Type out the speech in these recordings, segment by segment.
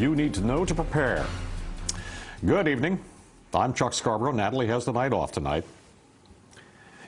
you need to know to prepare. Good evening. I'm Chuck Scarborough. Natalie has the night off tonight.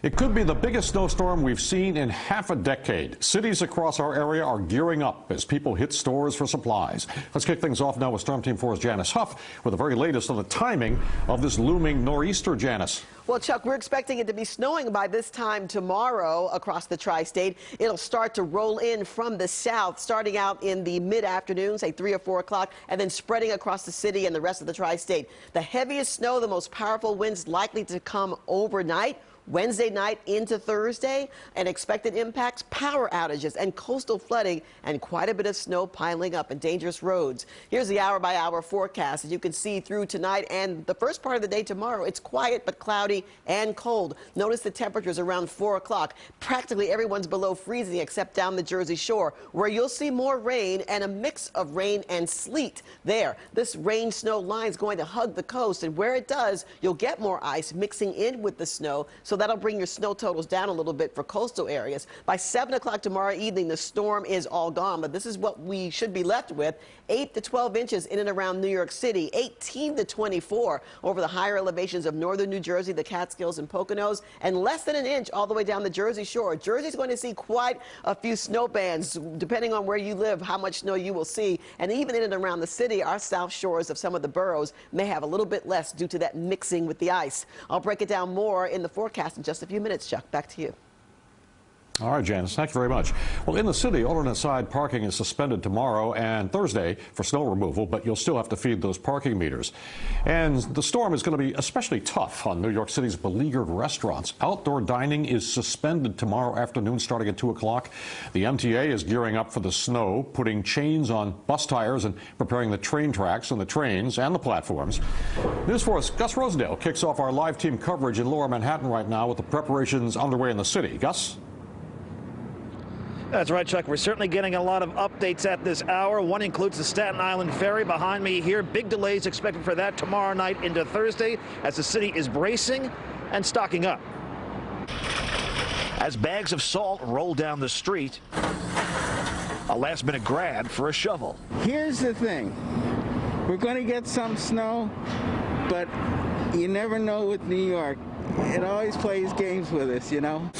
It could be the biggest snowstorm we've seen in half a decade. Cities across our area are gearing up as people hit stores for supplies. Let's kick things off now with Storm Team 4's Janice Huff with the very latest on the timing of this looming nor'easter, Janice. Well, Chuck, we're expecting it to be snowing by this time tomorrow across the tri-state. It'll start to roll in from the south, starting out in the mid-afternoon, say 3 or 4 o'clock, and then spreading across the city and the rest of the tri-state. The heaviest snow, the most powerful winds likely to come overnight. Wednesday night into Thursday, and expected impacts, power outages and coastal flooding, and quite a bit of snow piling up and dangerous roads. Here's the hour-by-hour forecast. As you can see through tonight and the first part of the day tomorrow, it's quiet but cloudy and cold. Notice the temperatures around 4 o'clock. Practically everyone's below freezing except down the Jersey Shore, where you'll see more rain and a mix of rain and sleet there. This rain-snow line is going to hug the coast, and where it does, you'll get more ice mixing in with the snow, so that'll bring your snow totals down a little bit for coastal areas. By 7 o'clock tomorrow evening, the storm is all gone, but this is what we should be left with. 8 to 12 inches in and around New York City, 18 to 24 over the higher elevations of northern New Jersey, the Catskills and Poconos, and less than an inch all the way down the Jersey Shore. Jersey's going to see quite a few snow bands, depending on where you live, how much snow you will see. And even in and around the city, our south shores of some of the boroughs may have a little bit less due to that mixing with the ice. I'll break it down more in the forecast in just a few minutes. Chuck, back to you. All right, Janice, thank you very much. Well, in the city, alternate side parking is suspended tomorrow and Thursday for snow removal, but you'll still have to feed those parking meters. And the storm is going to be especially tough on New York City's beleaguered restaurants. Outdoor dining is suspended tomorrow afternoon starting at 2 o'clock. The MTA is gearing up for the snow, putting chains on bus tires and preparing the train tracks on the trains and the platforms. News 4's Gus Rosendale kicks off our live team coverage in Lower Manhattan right now with the preparations underway in the city. Gus? That's right, Chuck. We're certainly getting a lot of updates at this hour. One includes the Staten Island Ferry behind me here. Big delays expected for that tomorrow night into Thursday as the city is bracing and stocking up. As bags of salt roll down the street, a last-minute grab for a shovel. Here's the thing. We're going to get some snow, but you never know with New York. It always plays games with us, you know.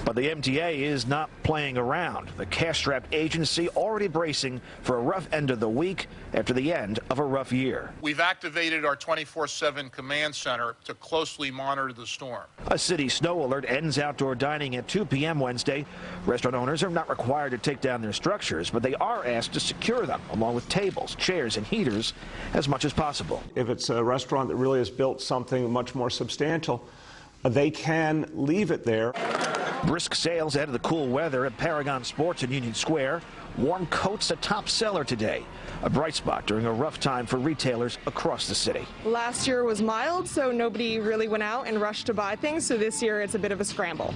But the MTA is not playing around. The cash-strapped agency already bracing for a rough end of the week after the end of a rough year. We've activated our 24/7 command center to closely monitor the storm. A city snow alert ends outdoor dining at 2 p.m. Wednesday. Restaurant owners are not required to take down their structures, but they are asked to secure them, along with tables, chairs, and heaters as much as possible. If it's a restaurant that really has built something much more substantial, they can leave it there. Brisk sales ahead of the cool weather at Paragon Sports in Union Square. Warm coats a top seller today. A bright spot during a rough time for retailers across the city. Last year was mild, so nobody really went out and rushed to buy things. So this year it's a bit of a scramble.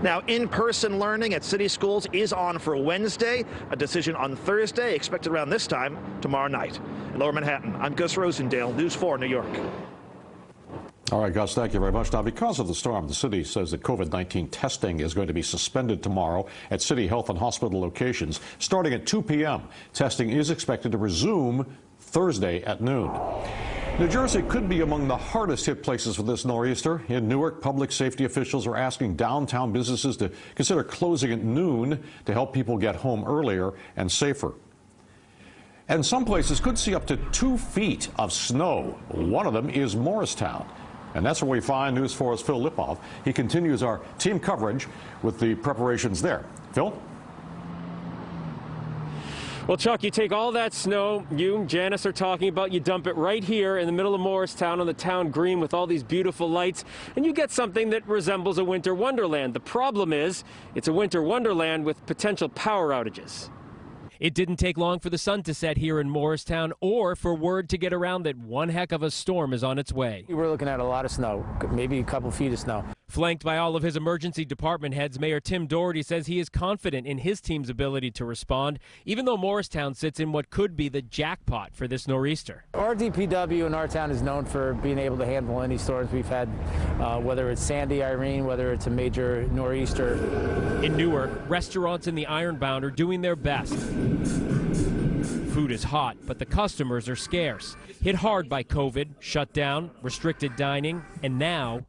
Now, in-person learning at city schools is on for Wednesday. A decision on Thursday expected around this time tomorrow night. In Lower Manhattan, I'm Gus Rosendale, News 4 New York. All right, Gus, thank you very much. Now, because of the storm, the city says that COVID-19 testing is going to be suspended tomorrow at city health and hospital locations. Starting at 2 p.m., testing is expected to resume Thursday at noon. New Jersey could be among the hardest hit places for this nor'easter. In Newark, public safety officials are asking downtown businesses to consider closing at noon to help people get home earlier and safer. And some places could see up to 2 feet of snow. One of them is Morristown. And that's where we find News 4's Phil Lipoff. He continues our team coverage with the preparations there. Phil? Well, Chuck, you take all that snow you and Janice are talking about, you dump it right here in the middle of Morristown on the town green with all these beautiful lights, and you get something that resembles a winter wonderland. The problem is it's a winter wonderland with potential power outages. It didn't take long for the sun to set here in Morristown or for word to get around that one heck of a storm is on its way. We're looking at a lot of snow, maybe a couple feet of snow. Flanked by all of his emergency department heads, Mayor Tim Doherty says he is confident in his team's ability to respond, even though Morristown sits in what could be the jackpot for this nor'easter. Our DPW in our town is known for being able to handle any storms we've had, whether it's Sandy, Irene, whether it's a major nor'easter. In Newark, restaurants in the Ironbound are doing their best. Food is hot, but the customers are scarce. Hit hard by COVID, shut down, restricted dining, and now...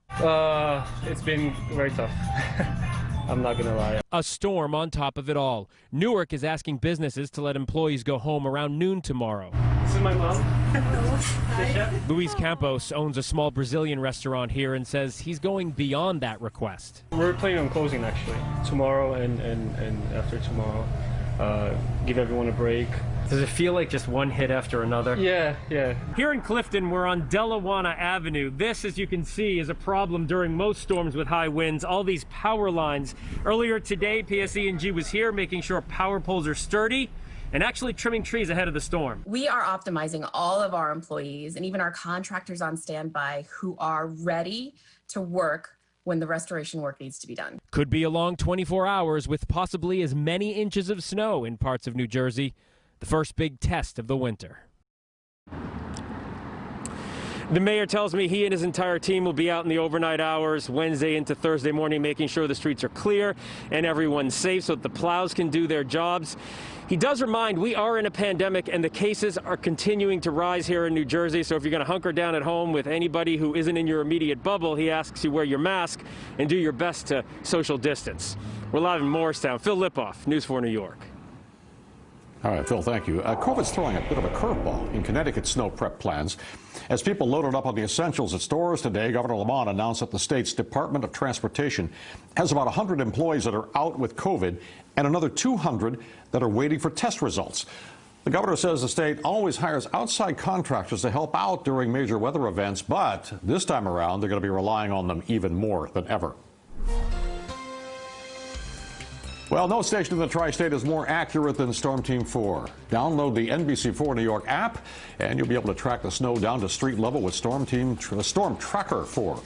It's been very tough. I'm not going to lie. A storm on top of it all. Newark is asking businesses to let employees go home around noon tomorrow. This is my mom. Luis Campos owns a small Brazilian restaurant here and says he's going beyond that request. We're planning on closing actually tomorrow and after tomorrow. Give everyone a break. Does it feel like just one hit after another? Yeah. Here in Clifton, we're on Delawana Avenue. This, as you can see, is a problem during most storms with high winds. All these power lines. Earlier today, PSE&G was here making sure power poles are sturdy and actually trimming trees ahead of the storm. We are optimizing all of our employees and even our contractors on standby who are ready to work when the restoration work needs to be done. Could be a long 24 hours with possibly as many inches of snow in parts of New Jersey. The first big test of the winter. The mayor tells me he and his entire team will be out in the overnight hours Wednesday into Thursday morning, making sure the streets are clear and everyone's safe so that the plows can do their jobs. He does remind we are in a pandemic and the cases are continuing to rise here in New Jersey. So if you're going to hunker down at home with anybody who isn't in your immediate bubble, he asks you wear your mask and do your best to social distance. We're live in Morristown. Phil Lipoff, News 4 New York. All right, Phil, thank you. COVID's throwing a bit of a curveball in Connecticut's snow prep plans. As people loaded up on the essentials at stores today, Governor Lamont announced that the state's Department of Transportation has about 100 employees that are out with COVID and another 200 that are waiting for test results. The governor says the state always hires outside contractors to help out during major weather events, but this time around, they're going to be relying on them even more than ever. Well, no station in the tri-state is more accurate than Storm Team 4. Download the NBC4 New York app, and you'll be able to track the snow down to street level with Storm Tracker 4.